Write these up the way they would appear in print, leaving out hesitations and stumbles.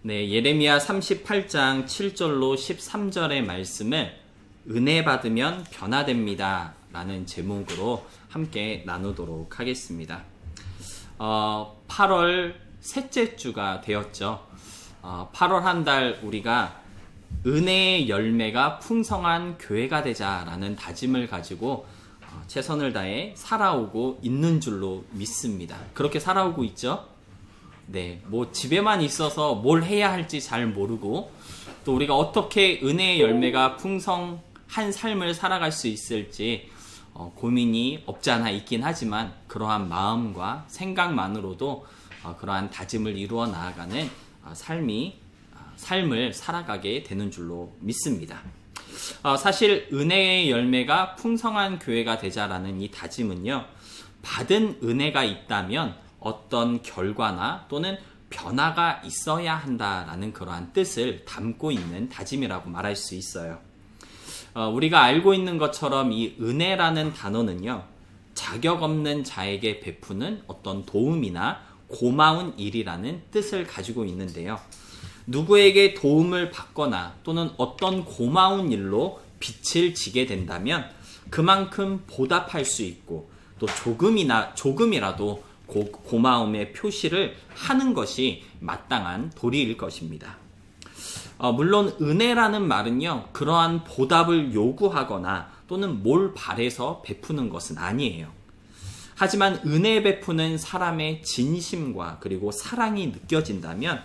네, 예레미야 38장 7절로 13절의 말씀을 은혜 받으면 변화됩니다 라는 제목으로 함께 나누도록 하겠습니다. 8월 셋째 주가 되었죠. 8월 한 달 우리가 은혜의 열매가 풍성한 교회가 되자라는 다짐을 가지고 최선을 다해 살아오고 있는 줄로 믿습니다. 그렇게 살아오고 있죠? 네, 집에만 있어서 뭘 해야 할지 잘 모르고 또 우리가 어떻게 은혜의 열매가 풍성한 삶을 살아갈 수 있을지 고민이 없지 않아 있긴 하지만 그러한 마음과 생각만으로도 그러한 다짐을 이루어 나아가는 삶을 살아가게 되는 줄로 믿습니다. 사실 은혜의 열매가 풍성한 교회가 되자라는 이 다짐은요, 받은 은혜가 있다면 어떤 결과나 또는 변화가 있어야 한다라는 그러한 뜻을 담고 있는 다짐이라고 말할 수 있어요. 우리가 알고 있는 것처럼 이 은혜라는 단어는요, 자격 없는 자에게 베푸는 어떤 도움이나 고마운 일이라는 뜻을 가지고 있는데요. 누구에게 도움을 받거나 또는 어떤 고마운 일로 빛을 지게 된다면 그만큼 보답할 수 있고 또 조금이라도 고마움의 표시를 하는 것이 마땅한 도리일 것입니다. 물론 은혜라는 말은요, 그러한 보답을 요구하거나 또는 뭘 바래서 베푸는 것은 아니에요. 하지만 은혜 베푸는 사람의 진심과 그리고 사랑이 느껴진다면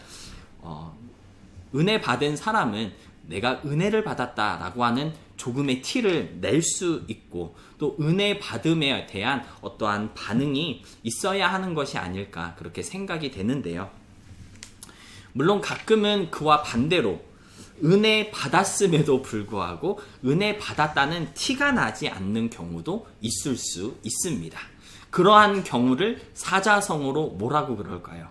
은혜 받은 사람은 내가 은혜를 받았다라고 하는 조금의 티를 낼 수 있고 또 은혜 받음에 대한 어떠한 반응이 있어야 하는 것이 아닐까 그렇게 생각이 되는데요. 물론 가끔은 그와 반대로 은혜 받았음에도 불구하고 은혜 받았다는 티가 나지 않는 경우도 있을 수 있습니다. 그러한 경우를 사자성어로 뭐라고 그럴까요?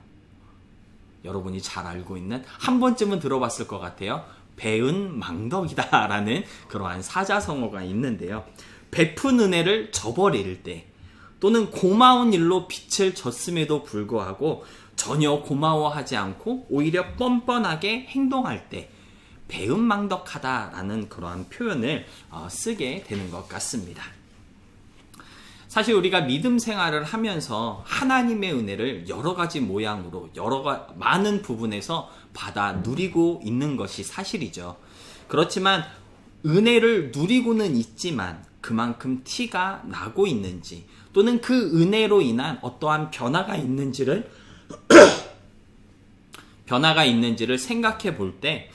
여러분이 잘 알고 있는, 한 번쯤은 들어봤을 것 같아요. 배은망덕이다 라는 그러한 사자성어가 있는데요. 베푼 은혜를 저버릴 때 또는 고마운 일로 빛을 졌음에도 불구하고 전혀 고마워하지 않고 오히려 뻔뻔하게 행동할 때 배은망덕하다라는 그러한 표현을 쓰게 되는 것 같습니다. 사실 우리가 믿음 생활을 하면서 하나님의 은혜를 여러 가지 모양으로 많은 부분에서 받아 누리고 있는 것이 사실이죠. 그렇지만 은혜를 누리고는 있지만 그만큼 티가 나고 있는지 또는 그 은혜로 인한 어떠한 변화가 있는지를 생각해 볼 때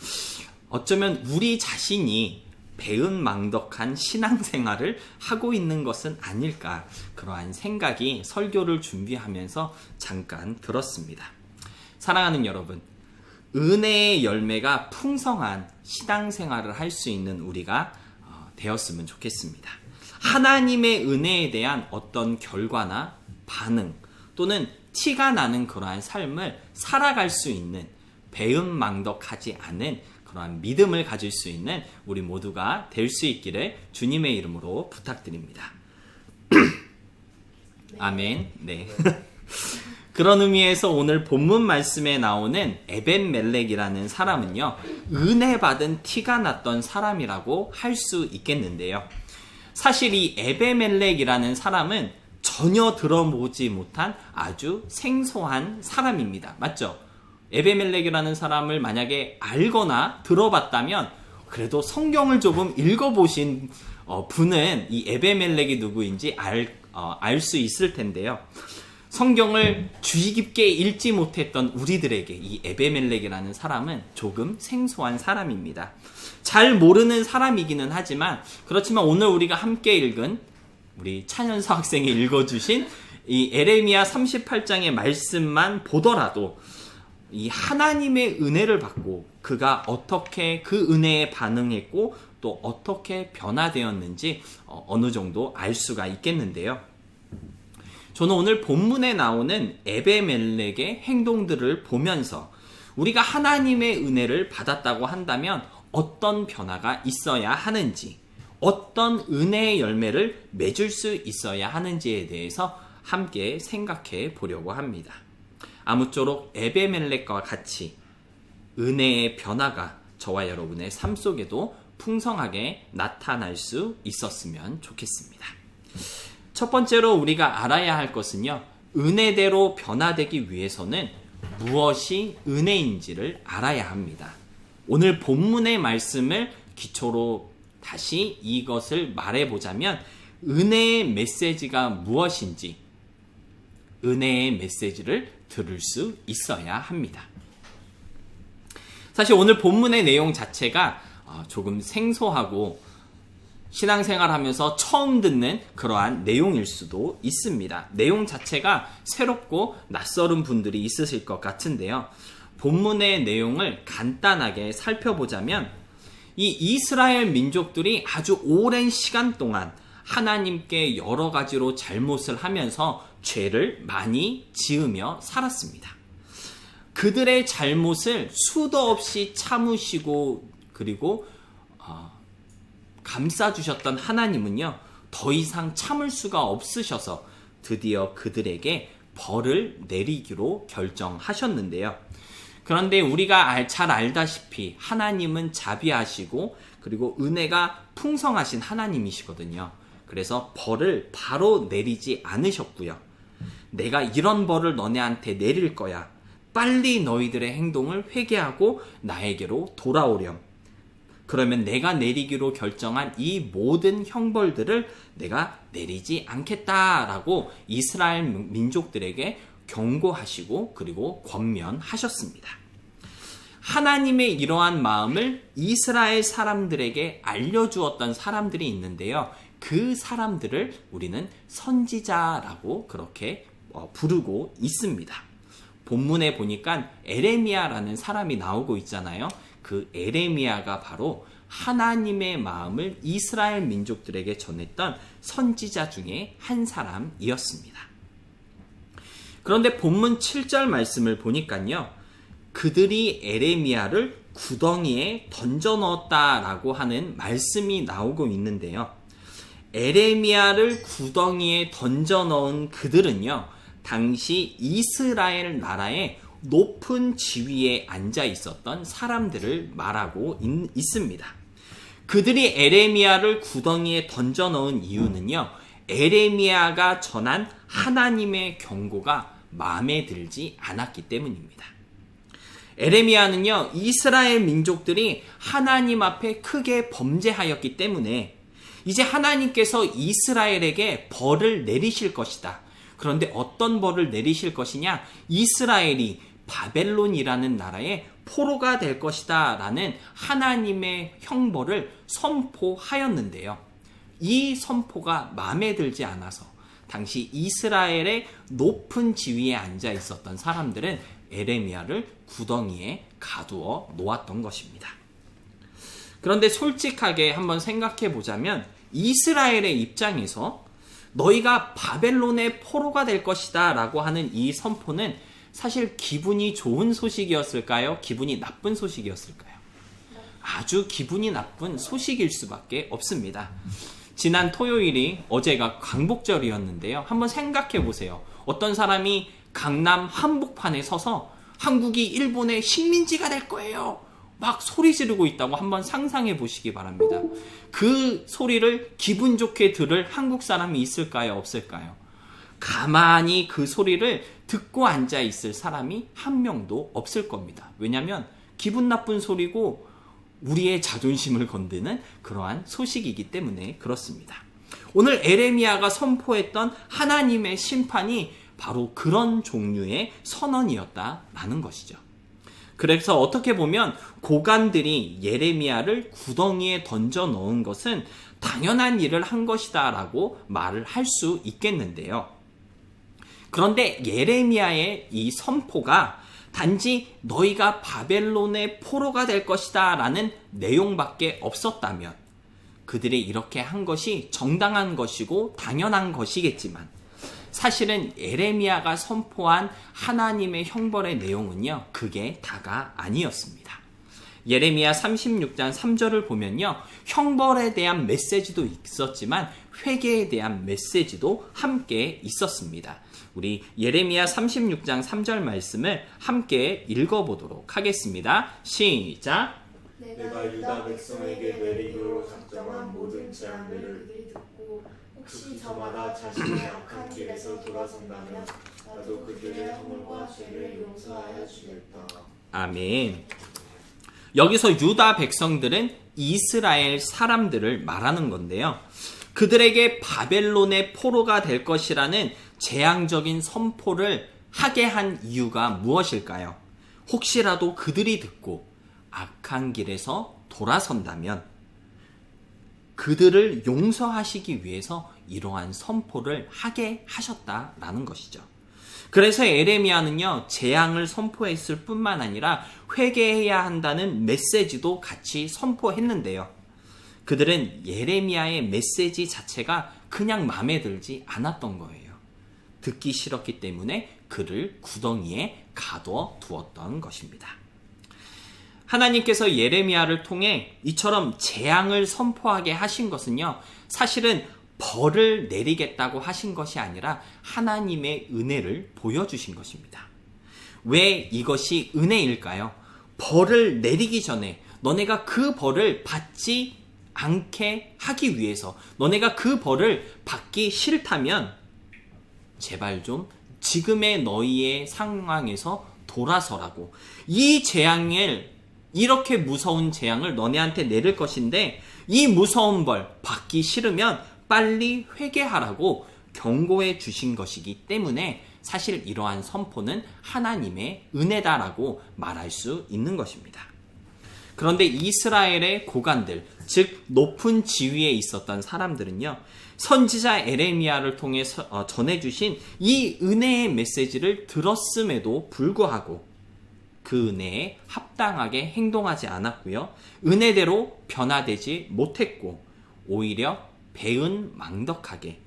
어쩌면 우리 자신이 배은망덕한 신앙생활을 하고 있는 것은 아닐까, 그러한 생각이 설교를 준비하면서 잠깐 들었습니다. 사랑하는 여러분, 은혜의 열매가 풍성한 신앙생활을 할 수 있는 우리가 되었으면 좋겠습니다. 하나님의 은혜에 대한 어떤 결과나 반응 또는 티가 나는 그러한 삶을 살아갈 수 있는 배은망덕하지 않은 그러한 믿음을 가질 수 있는 우리 모두가 될 수 있기를 주님의 이름으로 부탁드립니다. 아멘. 네. 그런 의미에서 오늘 본문 말씀에 나오는 에벤멜렉이라는 사람은요, 은혜 받은 티가 났던 사람이라고 할 수 있겠는데요. 사실 이 에벤멜렉이라는 사람은 전혀 들어보지 못한 아주 생소한 사람입니다. 맞죠? 에벤멜렉이라는 사람을 만약에 알거나 들어봤다면 그래도 성경을 조금 읽어보신 분은 이 에벤멜렉이 누구인지 알 수 있을 텐데요. 성경을 주의 깊게 읽지 못했던 우리들에게 이 에벤멜렉이라는 사람은 조금 생소한 사람입니다. 잘 모르는 사람이기는 하지만 그렇지만 오늘 우리가 함께 읽은 우리 찬현서 학생이 읽어주신 이 예레미야 38장의 말씀만 보더라도 이 하나님의 은혜를 받고 그가 어떻게 그 은혜에 반응했고 또 어떻게 변화되었는지 어느 정도 알 수가 있겠는데요. 저는 오늘 본문에 나오는 에벤멜렉의 행동들을 보면서 우리가 하나님의 은혜를 받았다고 한다면 어떤 변화가 있어야 하는지, 어떤 은혜의 열매를 맺을 수 있어야 하는지에 대해서 함께 생각해 보려고 합니다. 아무쪼록 에벤멜렉과 같이 은혜의 변화가 저와 여러분의 삶 속에도 풍성하게 나타날 수 있었으면 좋겠습니다. 첫 번째로 우리가 알아야 할 것은요, 은혜대로 변화되기 위해서는 무엇이 은혜인지를 알아야 합니다. 오늘 본문의 말씀을 기초로 다시 이것을 말해보자면, 은혜의 메시지가 무엇인지 은혜의 메시지를 들을 수 있어야 합니다. 사실 오늘 본문의 내용 자체가 조금 생소하고 신앙생활하면서 처음 듣는 그러한 내용일 수도 있습니다. 내용 자체가 새롭고 낯설은 분들이 있으실 것 같은데요. 본문의 내용을 간단하게 살펴보자면, 이 이스라엘 민족들이 아주 오랜 시간 동안 하나님께 여러 가지로 잘못을 하면서 죄를 많이 지으며 살았습니다. 그들의 잘못을 수도 없이 참으시고 그리고 감싸주셨던 하나님은요, 더 이상 참을 수가 없으셔서 드디어 그들에게 벌을 내리기로 결정하셨는데요. 그런데 우리가 잘 알다시피 하나님은 자비하시고 그리고 은혜가 풍성하신 하나님이시거든요. 그래서 벌을 바로 내리지 않으셨고요. 내가 이런 벌을 너네한테 내릴 거야. 빨리 너희들의 행동을 회개하고 나에게로 돌아오렴. 그러면 내가 내리기로 결정한 이 모든 형벌들을 내가 내리지 않겠다라고 이스라엘 민족들에게 경고하시고 그리고 권면하셨습니다. 하나님의 이러한 마음을 이스라엘 사람들에게 알려주었던 사람들이 있는데요. 그 사람들을 우리는 선지자라고 그렇게 부르고 있습니다. 본문에 보니까 에레미야라는 사람이 나오고 있잖아요. 그 에레미야가 바로 하나님의 마음을 이스라엘 민족들에게 전했던 선지자 중에 한 사람이었습니다. 그런데 본문 7절 말씀을 보니까요, 그들이 에레미야를 구덩이에 던져 넣었다라고 하는 말씀이 나오고 있는데요. 에레미야를 구덩이에 던져 넣은 그들은요, 당시 이스라엘 나라의 높은 지위에 앉아 있었던 사람들을 말하고 있습니다. 그들이 에레미야를 구덩이에 던져 넣은 이유는요, 에레미야가 전한 하나님의 경고가 마음에 들지 않았기 때문입니다. 에레미야는요, 이스라엘 민족들이 하나님 앞에 크게 범죄하였기 때문에 이제 하나님께서 이스라엘에게 벌을 내리실 것이다. 그런데 어떤 벌을 내리실 것이냐? 이스라엘이 바벨론이라는 나라의 포로가 될 것이다 라는 하나님의 형벌을 선포하였는데요. 이 선포가 마음에 들지 않아서 당시 이스라엘의 높은 지위에 앉아 있었던 사람들은 에레미야를 구덩이에 가두어 놓았던 것입니다. 그런데 솔직하게 한번 생각해 보자면 이스라엘의 입장에서 너희가 바벨론의 포로가 될 것이다 라고 하는 이 선포는 사실 기분이 좋은 소식이었을까요? 기분이 나쁜 소식이었을까요? 아주 기분이 나쁜 소식일 수밖에 없습니다. 지난 토요일이 어제가 광복절이었는데요. 한번 생각해 보세요. 어떤 사람이 강남 한복판에 서서 한국이 일본의 식민지가 될 거예요. 막 소리 지르고 있다고 한번 상상해 보시기 바랍니다. 그 소리를 기분 좋게 들을 한국 사람이 있을까요? 없을까요? 가만히 그 소리를 듣고 앉아 있을 사람이 한 명도 없을 겁니다. 왜냐하면 기분 나쁜 소리고 우리의 자존심을 건드는 그러한 소식이기 때문에 그렇습니다. 오늘 에레미야가 선포했던 하나님의 심판이 바로 그런 종류의 선언이었다라는 것이죠. 그래서 어떻게 보면 고관들이 예레미야를 구덩이에 던져 넣은 것은 당연한 일을 한 것이다 라고 말을 할 수 있겠는데요. 그런데 예레미야의 이 선포가 단지 너희가 바벨론의 포로가 될 것이다 라는 내용밖에 없었다면 그들이 이렇게 한 것이 정당한 것이고 당연한 것이겠지만 사실은 예레미야가 선포한 하나님의 형벌의 내용은요, 그게 다가 아니었습니다. 예레미야 36장 3절을 보면요. 형벌에 대한 메시지도 있었지만 회개에 대한 메시지도 함께 있었습니다. 우리 예레미야 36장 3절 말씀을 함께 읽어보도록 하겠습니다. 시작! 내가 유다 백성에게 내리기로 작정한 모든 재앙들을 그들이 듣고 혹시 저마다 자신의 악한 길에서 돌아선다면 나도 그들의 허물과 죄를 용서하여 주겠다. 아멘. 여기서 유다 백성들은 이스라엘 사람들을 말하는 건데요. 그들에게 바벨론의 포로가 될 것이라는 재앙적인 선포를 하게 한 이유가 무엇일까요? 혹시라도 그들이 듣고 악한 길에서 돌아선다면 그들을 용서하시기 위해서 이러한 선포를 하게 하셨다라는 것이죠. 그래서 예레미야는요, 재앙을 선포했을 뿐만 아니라 회개해야 한다는 메시지도 같이 선포했는데요. 그들은 예레미야의 메시지 자체가 그냥 마음에 들지 않았던 거예요. 듣기 싫었기 때문에 그를 구덩이에 가둬 두었던 것입니다. 하나님께서 예레미야를 통해 이처럼 재앙을 선포하게 하신 것은요, 사실은 벌을 내리겠다고 하신 것이 아니라 하나님의 은혜를 보여주신 것입니다. 왜 이것이 은혜일까요? 벌을 내리기 전에 너네가 그 벌을 받지 않게 하기 위해서, 너네가 그 벌을 받기 싫다면 제발 좀 지금의 너희의 상황에서 돌아서라고. 이 재앙을, 이렇게 무서운 재앙을 너네한테 내릴 것인데 이 무서운 벌 받기 싫으면 빨리 회개하라고 경고해 주신 것이기 때문에 사실 이러한 선포는 하나님의 은혜다라고 말할 수 있는 것입니다. 그런데 이스라엘의 고관들, 즉 높은 지위에 있었던 사람들은요, 선지자 예레미야를 통해 전해주신 이 은혜의 메시지를 들었음에도 불구하고 그 은혜에 합당하게 행동하지 않았고요, 은혜대로 변화되지 못했고 오히려 배은망덕하게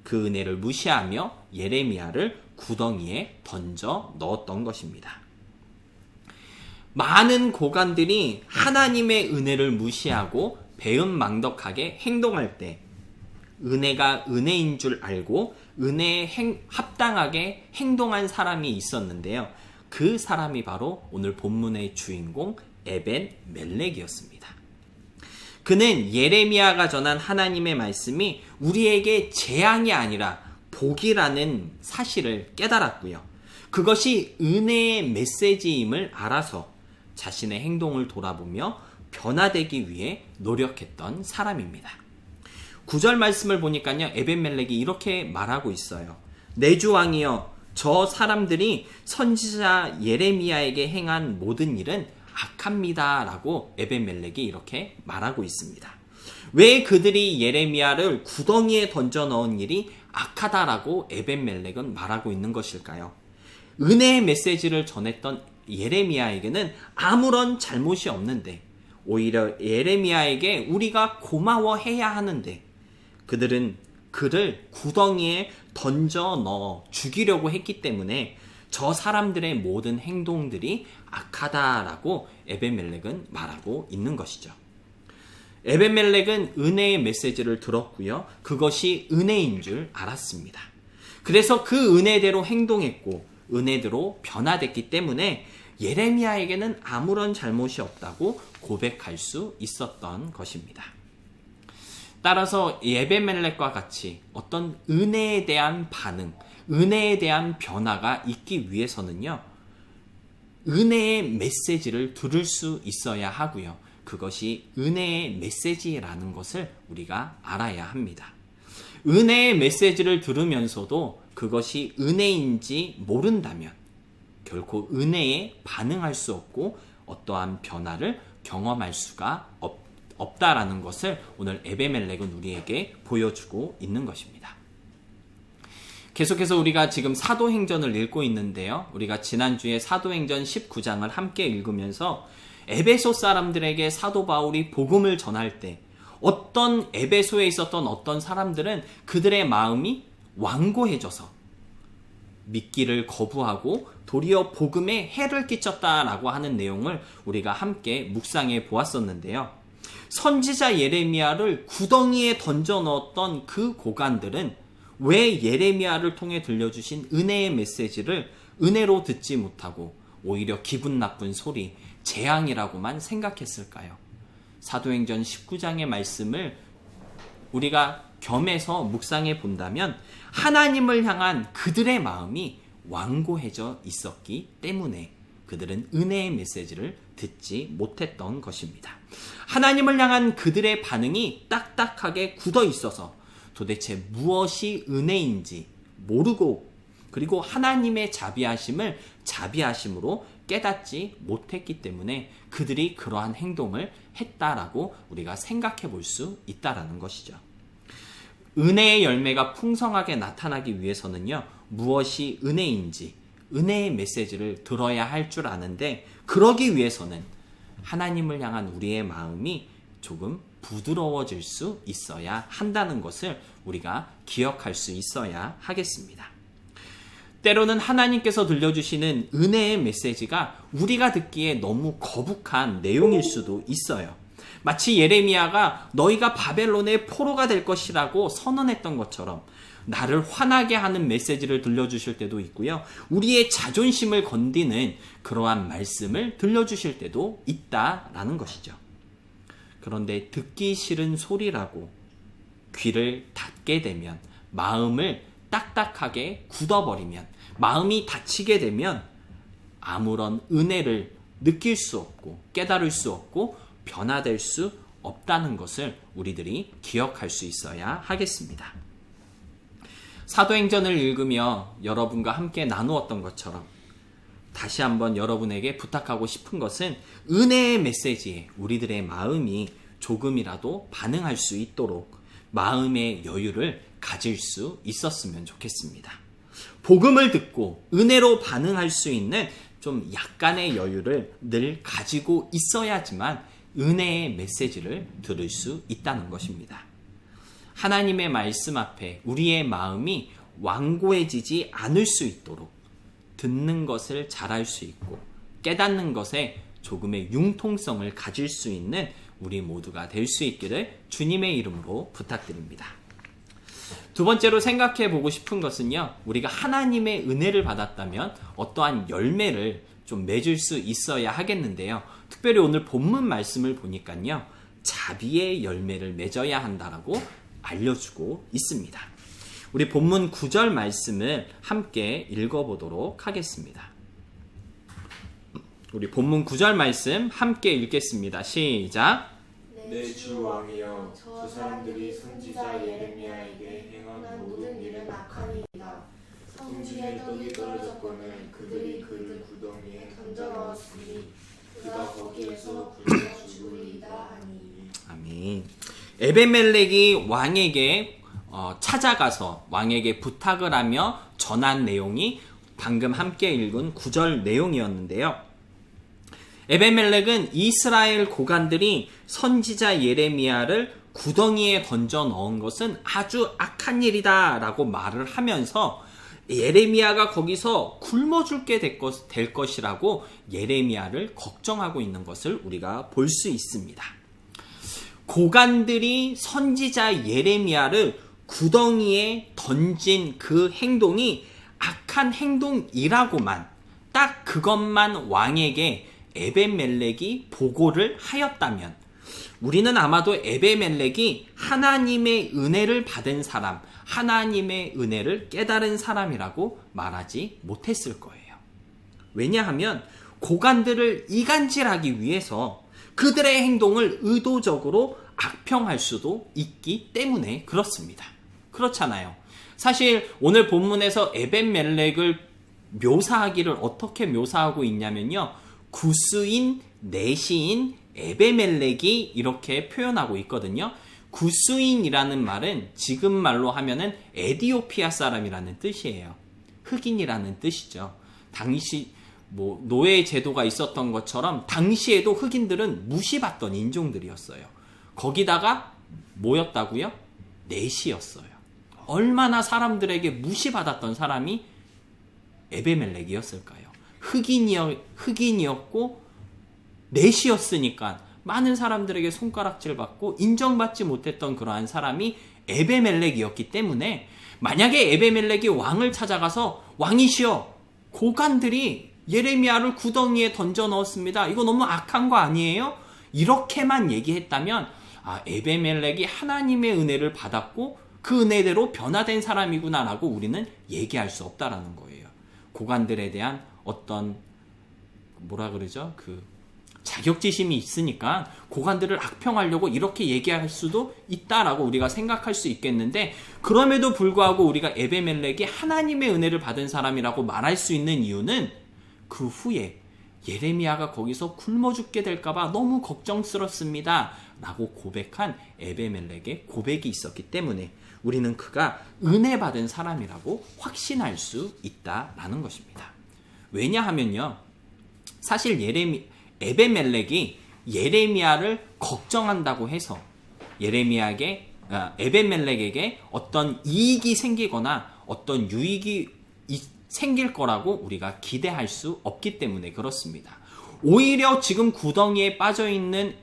그 은혜를 무시하며 예레미야를 구덩이에 던져 넣었던 것입니다. 많은 고관들이 하나님의 은혜를 무시하고 배은망덕하게 행동할 때 은혜가 은혜인 줄 알고 은혜에 합당하게 행동한 사람이 있었는데요. 그 사람이 바로 오늘 본문의 주인공 에벤멜렉이었습니다. 그는 예레미야가 전한 하나님의 말씀이 우리에게 재앙이 아니라 복이라는 사실을 깨달았고요. 그것이 은혜의 메시지임을 알아서 자신의 행동을 돌아보며 변화되기 위해 노력했던 사람입니다. 9절 말씀을 보니까요, 에벤멜렉이 이렇게 말하고 있어요. 내 주 왕이여, 저 사람들이 선지자 예레미야에게 행한 모든 일은 악합니다 라고 에벤멜렉이 이렇게 말하고 있습니다. 왜 그들이 예레미야를 구덩이에 던져 넣은 일이 악하다라고 에벤멜렉은 말하고 있는 것일까요? 은혜의 메시지를 전했던 예레미야에게는 아무런 잘못이 없는데 오히려 예레미야에게 우리가 고마워해야 하는데 그들은 그를 구덩이에 던져 넣어 죽이려고 했기 때문에 저 사람들의 모든 행동들이 악하다라고 에벤멜렉은 말하고 있는 것이죠. 에벤멜렉은 은혜의 메시지를 들었고요. 그것이 은혜인 줄 알았습니다. 그래서 그 은혜대로 행동했고 은혜대로 변화됐기 때문에 예레미야에게는 아무런 잘못이 없다고 고백할 수 있었던 것입니다. 따라서 에벤멜렉과 같이 어떤 은혜에 대한 반응, 은혜에 대한 변화가 있기 위해서는요, 은혜의 메시지를 들을 수 있어야 하고요. 그것이 은혜의 메시지라는 것을 우리가 알아야 합니다. 은혜의 메시지를 들으면서도 그것이 은혜인지 모른다면 결코 은혜에 반응할 수 없고 어떠한 변화를 경험할 수가 없다라는 것을 오늘 에벤멜렉은 우리에게 보여주고 있는 것입니다. 계속해서 우리가 지금 사도행전을 읽고 있는데요. 우리가 지난주에 사도행전 19장을 함께 읽으면서 에베소 사람들에게 사도 바울이 복음을 전할 때 어떤 에베소에 있었던 어떤 사람들은 그들의 마음이 완고해져서 믿기를 거부하고 도리어 복음에 해를 끼쳤다라고 하는 내용을 우리가 함께 묵상해 보았었는데요. 선지자 예레미야를 구덩이에 던져 넣었던 그 고관들은 왜 예레미야를 통해 들려주신 은혜의 메시지를 은혜로 듣지 못하고 오히려 기분 나쁜 소리, 재앙이라고만 생각했을까요? 사도행전 19장의 말씀을 우리가 겸해서 묵상해 본다면 하나님을 향한 그들의 마음이 완고해져 있었기 때문에 그들은 은혜의 메시지를 듣지 못했던 것입니다. 하나님을 향한 그들의 반응이 딱딱하게 굳어 있어서 도대체 무엇이 은혜인지 모르고 그리고 하나님의 자비하심을 자비하심으로 깨닫지 못했기 때문에 그들이 그러한 행동을 했다라고 우리가 생각해 볼 수 있다라는 것이죠. 은혜의 열매가 풍성하게 나타나기 위해서는요, 무엇이 은혜인지 은혜의 메시지를 들어야 할 줄 아는데, 그러기 위해서는 하나님을 향한 우리의 마음이 조금 부드러워질 수 있어야 한다는 것을 우리가 기억할 수 있어야 하겠습니다. 때로는 하나님께서 들려주시는 은혜의 메시지가 우리가 듣기에 너무 거북한 내용일 수도 있어요. 마치 예레미야가 너희가 바벨론의 포로가 될 것이라고 선언했던 것처럼 나를 화나게 하는 메시지를 들려주실 때도 있고요. 우리의 자존심을 건드는 그러한 말씀을 들려주실 때도 있다라는 것이죠. 그런데 듣기 싫은 소리라고 귀를 닫게 되면, 마음을 딱딱하게 굳어버리면, 마음이 닫히게 되면 아무런 은혜를 느낄 수 없고 깨달을 수 없고 변화될 수 없다는 것을 우리들이 기억할 수 있어야 하겠습니다. 사도행전을 읽으며 여러분과 함께 나누었던 것처럼 다시 한번 여러분에게 부탁하고 싶은 것은 은혜의 메시지에 우리들의 마음이 조금이라도 반응할 수 있도록 마음의 여유를 가질 수 있었으면 좋겠습니다. 복음을 듣고 은혜로 반응할 수 있는 좀 약간의 여유를 늘 가지고 있어야지만 은혜의 메시지를 들을 수 있다는 것입니다. 하나님의 말씀 앞에 우리의 마음이 완고해지지 않을 수 있도록 듣는 것을 잘할 수 있고 깨닫는 것에 조금의 융통성을 가질 수 있는 우리 모두가 될 수 있기를 주님의 이름으로 부탁드립니다. 두 번째로 생각해 보고 싶은 것은요, 우리가 하나님의 은혜를 받았다면 어떠한 열매를 좀 맺을 수 있어야 하겠는데요. 특별히 오늘 본문 말씀을 보니까요, 자비의 열매를 맺어야 한다라고 알려주고 있습니다. 우리 본문 9절 말씀을 함께 읽어보도록 하겠습니다. 우리 본문 9절 말씀 함께 읽겠습니다. 시작. 내 주 왕이여, 저 사람들이 선지자 예레미야에게 행한 모든 일은 악하니이다. 성중에 떡이 떨어졌거늘 그들이 그를 구덩이에 던져 넣었으니 그가 거기에서 굶어 죽으리이다 하니. 아멘. 에베멜렉이 왕에게 찾아가서 왕에게 부탁을 하며 전한 내용이 방금 함께 읽은 9절 내용이었는데요. 에베멜렉은 이스라엘 고관들이 선지자 예레미야를 구덩이에 던져 넣은 것은 아주 악한 일이다 라고 말을 하면서 예레미야가 거기서 굶어 죽게 될 것이라고 예레미야를 걱정하고 있는 것을 우리가 볼 수 있습니다. 고관들이 선지자 예레미야를 구덩이에 던진 그 행동이 악한 행동이라고만, 딱 그것만 왕에게 에베멜렉이 보고를 하였다면 우리는 아마도 에베멜렉이 하나님의 은혜를 받은 사람, 하나님의 은혜를 깨달은 사람이라고 말하지 못했을 거예요. 왜냐하면 고관들을 이간질하기 위해서 그들의 행동을 의도적으로 악평할 수도 있기 때문에 그렇습니다. 그렇잖아요. 사실 오늘 본문에서 에벤멜렉을 묘사하기를 어떻게 묘사하고 있냐면요, 구스인 내시인 에베멜렉이 이렇게 표현하고 있거든요. 구스인이라는 말은 지금 말로 하면은 에디오피아 사람이라는 뜻이에요. 흑인이라는 뜻이죠. 당시 노예 제도가 있었던 것처럼 당시에도 흑인들은 무시받던 인종들이었어요. 거기다가 뭐였다고요? 내시였어요. 얼마나 사람들에게 무시받았던 사람이 에베멜렉이었을까요? 그렇잖아요. 사실 오늘 본문에서 에벤멜렉을 묘사하기를 어떻게 묘사하고 있냐면요, 구스인 내시인 에베멜렉이 이렇게 표현하고 있거든요. 구스인이라는 말은 지금 말로 하면은 에디오피아 사람이라는 뜻이에요. 흑인이라는 뜻이죠. 당시에도 흑인들은 무시받던 인종들이었어요. 거기다가 뭐였다고요? 내시였어요. 얼마나 사람들에게 무시받았던 사람이 에베멜렉이었을까요? 흑인이었고 넷이었으니까 많은 사람들에게 손가락질 받고 인정받지 못했던 그러한 사람이 에베멜렉이었기 때문에 만약에 에베멜렉이 왕을 찾아가서 왕이시여, 고관들이 예레미야를 구덩이에 던져 넣었습니다. 이거 너무 악한 거 아니에요? 이렇게만 얘기했다면 에베멜렉이 하나님의 은혜를 받았고 그 은혜대로 변화된 사람이구나라고 우리는 얘기할 수 없다라는 거예요. 고관들에 대한 어떤 자격지심이 있으니까 고관들을 악평하려고 이렇게 얘기할 수도 있다라고 우리가 생각할 수 있겠는데, 그럼에도 불구하고 우리가 에베멜렉이 하나님의 은혜를 받은 사람이라고 말할 수 있는 이유는 그 후에 예레미야가 거기서 굶어 죽게 될까봐 너무 걱정스럽습니다 라고 고백한 에베멜렉의 고백이 있었기 때문에 우리는 그가 은혜 받은 사람이라고 확신할 수 있다라는 것입니다. 왜냐하면요, 사실 에베멜렉이 예레미야를 걱정한다고 해서 에베멜렉에게 어떤 이익이 생기거나 어떤 유익이 생길 거라고 우리가 기대할 수 없기 때문에 그렇습니다. 오히려 지금 구덩이에 빠져있는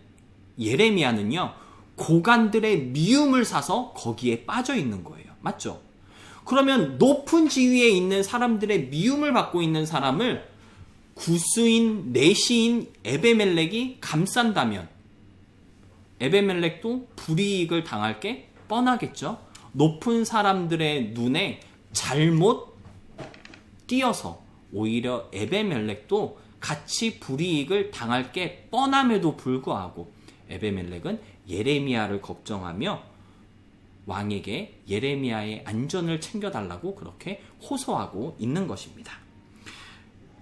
예레미야는요, 고관들의 미움을 사서 거기에 빠져있는 거예요. 맞죠? 그러면 높은 지위에 있는 사람들의 미움을 받고 있는 사람을 구스인 내시인 에베멜렉이 감싼다면 에베멜렉도 불이익을 당할 게 뻔하겠죠. 높은 사람들의 눈에 잘못 띄어서 오히려 에베멜렉도 같이 불이익을 당할 게 뻔함에도 불구하고 에베멜렉은 예레미야를 걱정하며 왕에게 예레미야의 안전을 챙겨달라고 그렇게 호소하고 있는 것입니다.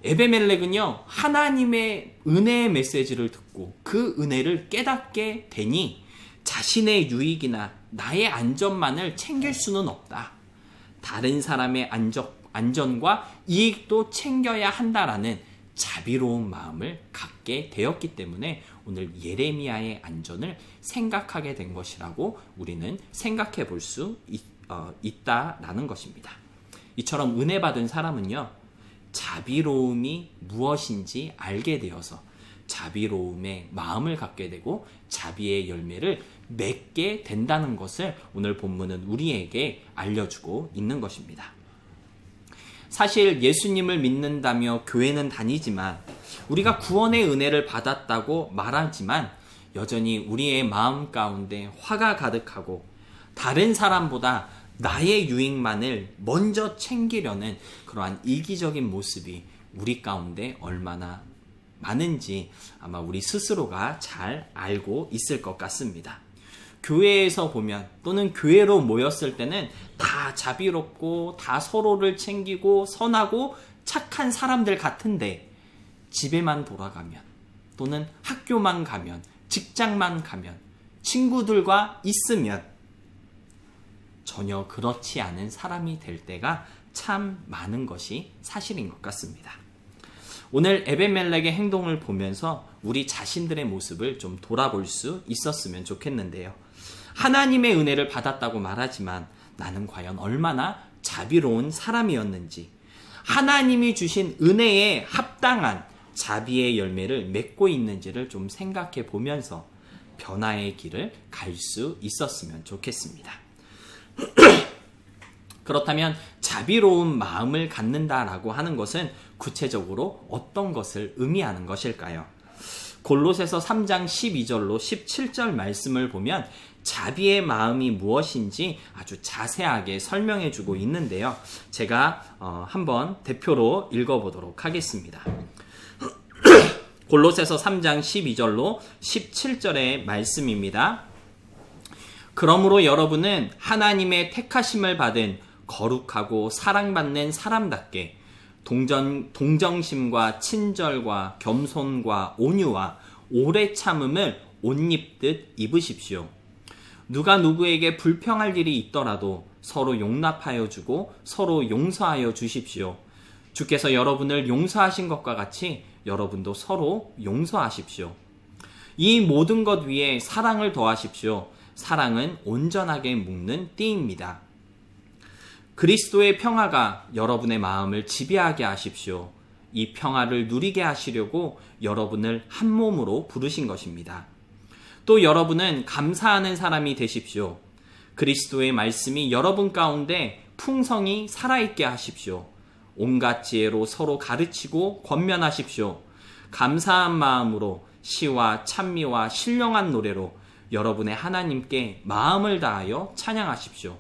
에베멜렉은요, 하나님의 은혜의 메시지를 듣고 그 은혜를 깨닫게 되니 자신의 유익이나 나의 안전만을 챙길 수는 없다. 다른 사람의 안전과 이익도 챙겨야 한다라는 자비로운 마음을 갖게 되었기 때문에 오늘 예레미야의 안전을 생각하게 된 것이라고 우리는 생각해 볼 수 있다라는 것입니다. 이처럼 은혜 받은 사람은요, 자비로움이 무엇인지 알게 되어서 자비로움의 마음을 갖게 되고 자비의 열매를 맺게 된다는 것을 오늘 본문은 우리에게 알려주고 있는 것입니다. 사실 예수님을 믿는다며 교회는 다니지만 우리가 구원의 은혜를 받았다고 말하지만 여전히 우리의 마음 가운데 화가 가득하고 다른 사람보다 나의 유익만을 먼저 챙기려는 그러한 이기적인 모습이 우리 가운데 얼마나 많은지 아마 우리 스스로가 잘 알고 있을 것 같습니다. 교회에서 보면 또는 교회로 모였을 때는 다 자비롭고 다 서로를 챙기고 선하고 착한 사람들 같은데 집에만 돌아가면 또는 학교만 가면 직장만 가면 친구들과 있으면 전혀 그렇지 않은 사람이 될 때가 참 많은 것이 사실인 것 같습니다. 오늘 에베멜렉의 행동을 보면서 우리 자신들의 모습을 좀 돌아볼 수 있었으면 좋겠는데요. 하나님의 은혜를 받았다고 말하지만 나는 과연 얼마나 자비로운 사람이었는지, 하나님이 주신 은혜에 합당한 자비의 열매를 맺고 있는지를 좀 생각해 보면서 변화의 길을 갈 수 있었으면 좋겠습니다. 그렇다면 자비로운 마음을 갖는다라고 하는 것은 구체적으로 어떤 것을 의미하는 것일까요? 골로새서 3장 12절로 17절 말씀을 보면 자비의 마음이 무엇인지 아주 자세하게 설명해 주고 있는데요. 제가 한번 대표로 읽어보도록 하겠습니다. 골로새서 3장 12절로 17절의 말씀입니다. 그러므로 여러분은 하나님의 택하심을 받은 거룩하고 사랑받는 사람답게 동정심과 친절과 겸손과 온유와 오래 참음을 옷 입듯 입으십시오. 누가 누구에게 불평할 일이 있더라도 서로 용납하여 주고 서로 용서하여 주십시오. 주께서 여러분을 용서하신 것과 같이 여러분도 서로 용서하십시오. 이 모든 것 위에 사랑을 더하십시오. 사랑은 온전하게 묶는 띠입니다. 그리스도의 평화가 여러분의 마음을 지배하게 하십시오. 이 평화를 누리게 하시려고 여러분을 한 몸으로 부르신 것입니다. 또 여러분은 감사하는 사람이 되십시오. 그리스도의 말씀이 여러분 가운데 풍성히 살아있게 하십시오. 온갖 지혜로 서로 가르치고 권면하십시오. 감사한 마음으로 시와 찬미와 신령한 노래로 여러분의 하나님께 마음을 다하여 찬양하십시오.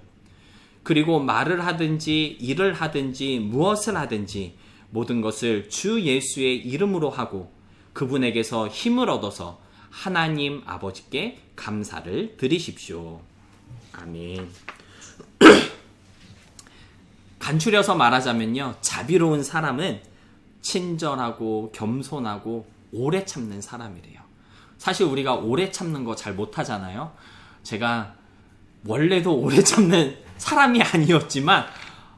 그리고 말을 하든지 일을 하든지 무엇을 하든지 모든 것을 주 예수의 이름으로 하고 그분에게서 힘을 얻어서 하나님 아버지께 감사를 드리십시오. 아멘. 간추려서 말하자면요, 자비로운 사람은 친절하고 겸손하고 오래 참는 사람이래요. 사실 우리가 오래 참는 거 잘 못하잖아요. 제가 원래도 오래 참는 사람이 아니었지만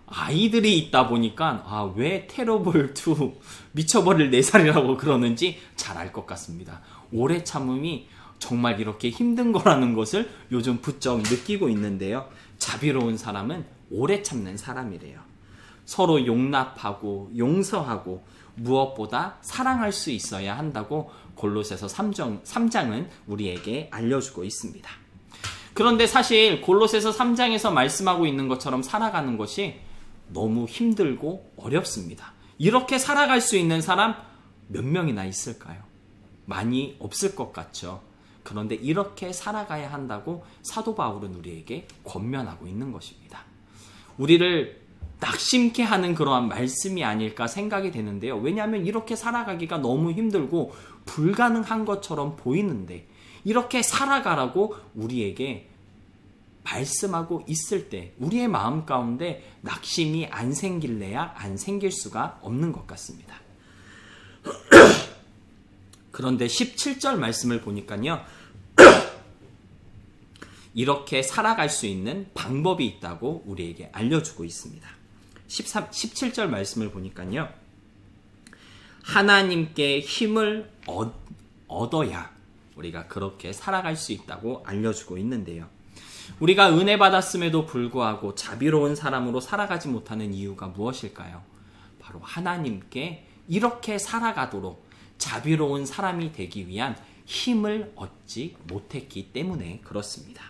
아이들이 있다 보니까 왜 테러블2 미쳐버릴 4살이라고 그러는지 잘 알 것 같습니다. 오래 참음이 정말 이렇게 힘든 거라는 것을 요즘 부쩍 느끼고 있는데요. 자비로운 사람은 오래 참는 사람이래요. 서로 용납하고 용서하고 무엇보다 사랑할 수 있어야 한다고 골로새서 3장은 우리에게 알려주고 있습니다. 그런데 사실 골로새서 3장에서 말씀하고 있는 것처럼 살아가는 것이 너무 힘들고 어렵습니다. 이렇게 살아갈 수 있는 사람 몇 명이나 있을까요? 많이 없을 것 같죠. 그런데 이렇게 살아가야 한다고 사도 바울은 우리에게 권면하고 있는 것입니다. 우리를 낙심케 하는 그러한 말씀이 아닐까 생각이 되는데요. 왜냐하면 이렇게 살아가기가 너무 힘들고 불가능한 것처럼 보이는데 이렇게 살아가라고 우리에게 말씀하고 있을 때 우리의 마음 가운데 낙심이 안 생길래야 안 생길 수가 없는 것 같습니다. 그런데 17절 말씀을 보니까요. 이렇게 살아갈 수 있는 방법이 있다고 우리에게 알려주고 있습니다. 17절 말씀을 보니까요. 하나님께 힘을 얻어야 우리가 그렇게 살아갈 수 있다고 알려주고 있는데요. 우리가 은혜 받았음에도 불구하고 자비로운 사람으로 살아가지 못하는 이유가 무엇일까요? 바로 하나님께 이렇게 살아가도록 자비로운 사람이 되기 위한 힘을 얻지 못했기 때문에 그렇습니다.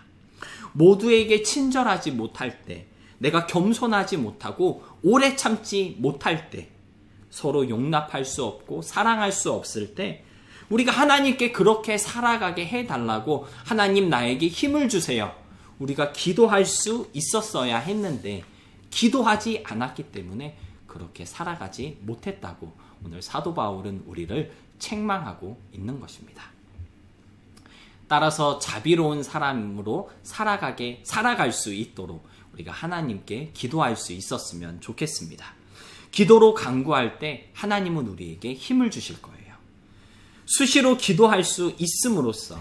모두에게 친절하지 못할 때, 내가 겸손하지 못하고 오래 참지 못할 때, 서로 용납할 수 없고 사랑할 수 없을 때 우리가 하나님께 그렇게 살아가게 해달라고 하나님 나에게 힘을 주세요. 우리가 기도할 수 있었어야 했는데 기도하지 않았기 때문에 그렇게 살아가지 못했다고 오늘 사도 바울은 우리를 책망하고 있는 것입니다. 따라서 자비로운 사람으로 살아갈 수 있도록 우리가 하나님께 기도할 수 있었으면 좋겠습니다. 기도로 간구할 때 하나님은 우리에게 힘을 주실 거예요. 수시로 기도할 수 있음으로써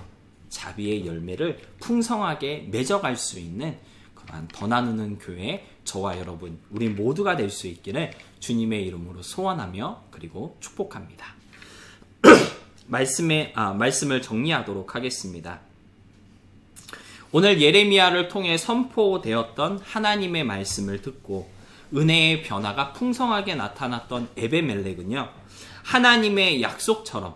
자비의 열매를 풍성하게 맺어갈 수 있는 그러한 더 나누는 교회 저와 여러분 우리 모두가 될 수 있기를 주님의 이름으로 소원하며 그리고 축복합니다. 말씀을 정리하도록 하겠습니다. 오늘 예레미야를 통해 선포되었던 하나님의 말씀을 듣고 은혜의 변화가 풍성하게 나타났던 에베멜렉은요, 하나님의 약속처럼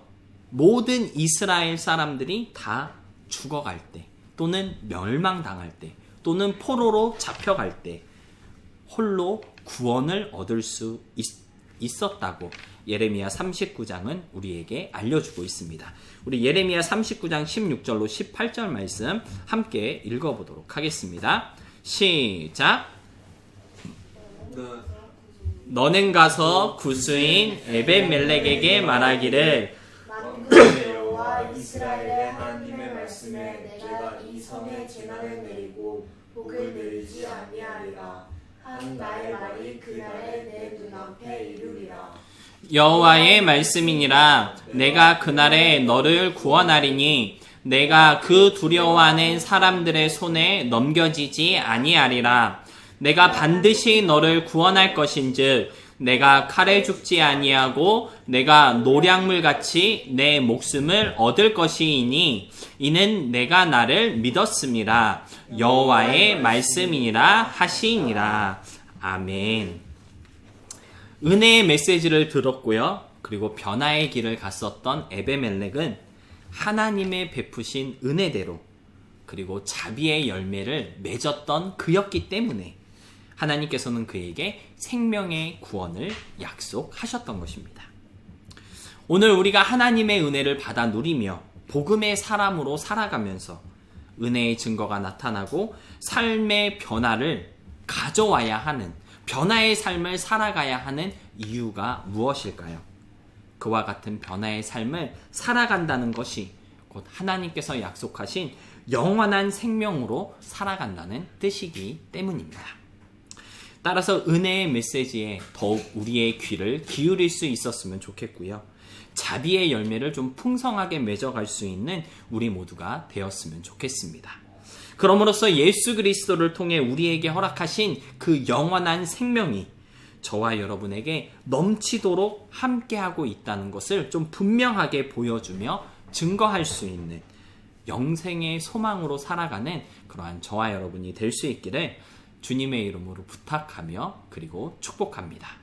모든 이스라엘 사람들이 다 죽어갈 때 또는 멸망당할 때 또는 포로로 잡혀갈 때 홀로 구원을 얻을 수 있었다고 예레미야 39장은 우리에게 알려주고 있습니다. 우리 예레미야 39장 16절로 18절 말씀 함께 읽어보도록 하겠습니다. 시작! 너는 가서 구스인 에벤멜렉에게 말하기를 만군의 여호와 이스라엘의 하나님의 말씀에 내가 이 성에 재난을 내리고 복을 내리지 아니하리라. 한 나의 말이 그날에 내 눈앞에 이르리라. 여호와의 말씀이니라. 내가 그날에 너를 구원하리니 내가 그 두려워하는 사람들의 손에 넘겨지지 아니하리라. 내가 반드시 너를 구원할 것인즉 내가 칼에 죽지 아니하고 내가 노량물같이 내 목숨을 얻을 것이니 이는 내가 나를 믿었음이라. 여호와의 말씀이니라 하시니라. 아멘. 은혜의 메시지를 들었고요. 그리고 변화의 길을 갔었던 에베멜렉은 하나님의 베푸신 은혜대로 그리고 자비의 열매를 맺었던 그였기 때문에 하나님께서는 그에게 생명의 구원을 약속하셨던 것입니다. 오늘 우리가 하나님의 은혜를 받아 누리며 복음의 사람으로 살아가면서 은혜의 증거가 나타나고 삶의 변화를 가져와야 하는, 변화의 삶을 살아가야 하는 이유가 무엇일까요? 그와 같은 변화의 삶을 살아간다는 것이 곧 하나님께서 약속하신 영원한 생명으로 살아간다는 뜻이기 때문입니다. 따라서 은혜의 메시지에 더욱 우리의 귀를 기울일 수 있었으면 좋겠고요. 자비의 열매를 좀 풍성하게 맺어갈 수 있는 우리 모두가 되었으면 좋겠습니다. 그럼으로써 예수 그리스도를 통해 우리에게 허락하신 그 영원한 생명이 저와 여러분에게 넘치도록 함께하고 있다는 것을 좀 분명하게 보여주며 증거할 수 있는 영생의 소망으로 살아가는 그러한 저와 여러분이 될 수 있기를 주님의 이름으로 부탁하며 그리고 축복합니다.